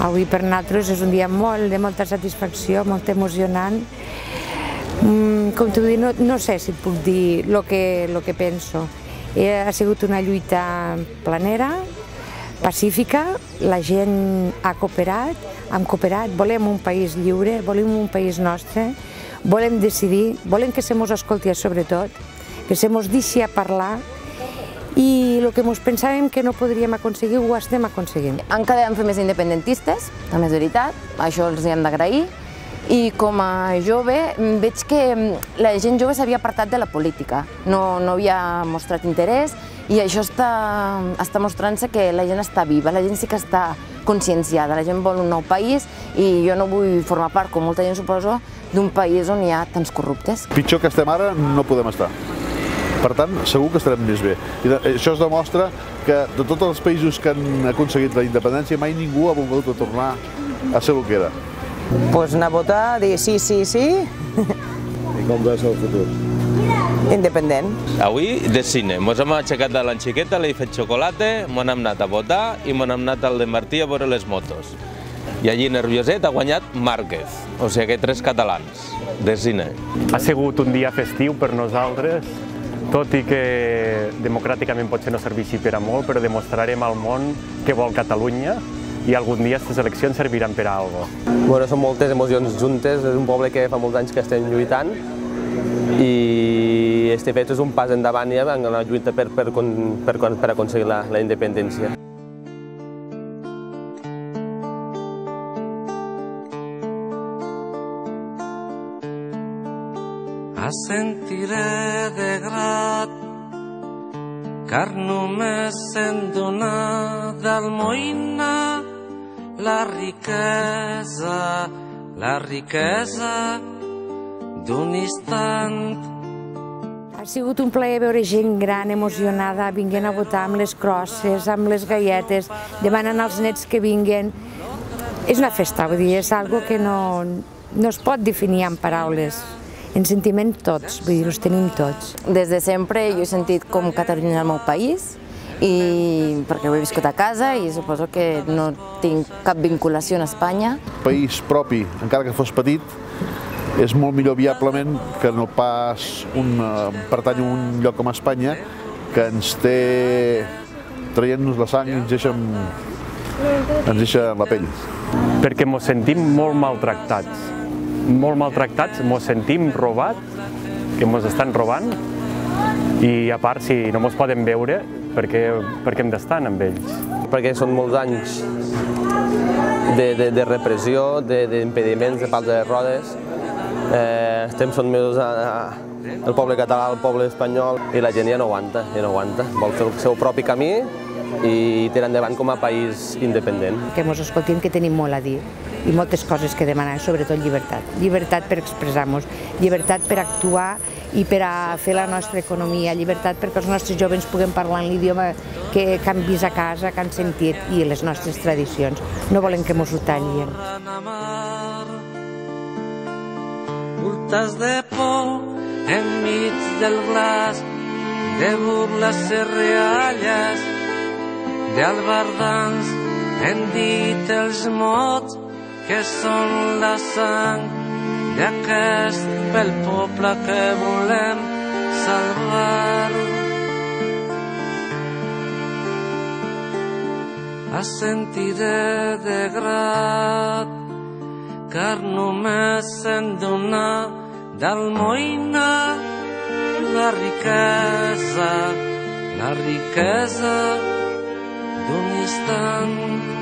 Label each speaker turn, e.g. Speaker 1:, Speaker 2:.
Speaker 1: Avui per nosaltres és un dia de molta satisfacció, molt emocionant. Com t'ho dic, no sé si et puc dir el que penso. Ha sigut una lluita planera, pacífica, la gent ha cooperat, hem cooperat, volem un país lliure, volem un país nostre, volem decidir, volem que se mos escolti sobretot, que se mos deixi a parlar, i el que ens pensàvem que no podríem aconseguir ho estem aconseguint.
Speaker 2: Encara hem fet més independentistes, també és veritat, això els hem d'agrair, i com a jove veig que la gent jove s'havia apartat de la política, no havia mostrat interès, i això està mostrant-se que la gent està viva, la gent sí que està conscienciada, la gent vol un nou país i jo no vull formar part, com molta gent suposo, d'un país on hi ha tants corruptes.
Speaker 3: Pitjor que estem ara no podem estar. Per tant, segur que estarem més bé. I això es demostra que de tots els països que han aconseguit la independència mai ningú ha volgut tornar a ser el que era.
Speaker 4: Doncs anar a votar, dir sí, sí, sí.
Speaker 3: I com veus el futur?
Speaker 4: Independent.
Speaker 5: Avui de cine. Ens hem aixecat de l'enxiqueta, li he fet xocolata, m'hem anat a votar i m'hem anat al de Martí a veure les motos. I allí nervioset ha guanyat Márquez, o sigui que 3 catalans de cine.
Speaker 6: Ha sigut un dia festiu per nosaltres, tot i que democràticament potser no serveixi per a molt, però demostrarem al món què vol Catalunya i algun dia aquestes eleccions serviran per a alguna cosa.
Speaker 7: Són moltes emocions juntes, és un poble que fa molts anys que estem lluitant i este fet és un pas endavant ja en la lluita per aconseguir la independència.
Speaker 8: Assentiré de grat, car només en donar d'almoina la riquesa d'un instant.
Speaker 1: Ha sigut un plaer veure gent gran, emocionada, vinguent a votar amb les crosses, amb les galletes, demanant als nets que vinguen. És una festa, vull dir, és algo que no es pot definir amb paraules. Ens sentim tots, vull dir, els tenim tots.
Speaker 2: Des de sempre jo he sentit com Catalunya és el meu país, perquè ho he viscut a casa i suposo que no tinc cap vinculació a Espanya.
Speaker 3: Un país propi, encara que fos petit, és molt millor viablement que no pas pertany a un lloc com Espanya que ens té traient-nos la sang i ens deixa la pell.
Speaker 6: Perquè ens sentim molt maltractats. Molt maltractats, ens sentim robats, que ens estan robant, i a part, si no ens poden veure, perquè hem d'estar amb ells.
Speaker 7: Perquè són molts anys de repressió, d'impediments, de falta de rodes. Estem sotmesos al poble català, al poble espanyol, i la gent ja no aguanta, vol fer el seu propi camí i tirar endavant com a país independent.
Speaker 1: Que ens escoltin, que tenim molt a dir i moltes coses que demanar, sobretot llibertat. Llibertat per expressar-nos, llibertat per actuar i per a fer la nostra economia, llibertat perquè els nostres joves puguem parlar en l'idioma que han vist a casa, que han sentit, i les nostres tradicions. No volem que ens ho tallin.
Speaker 8: Bultes de por enmig del glaç, de burles i rialles, d'albardans hem dit els mots que són la sang d'aquest bel poble que volem salvar. Assentiré de grat, car només en donar d'almoina la riquesa d'un instant.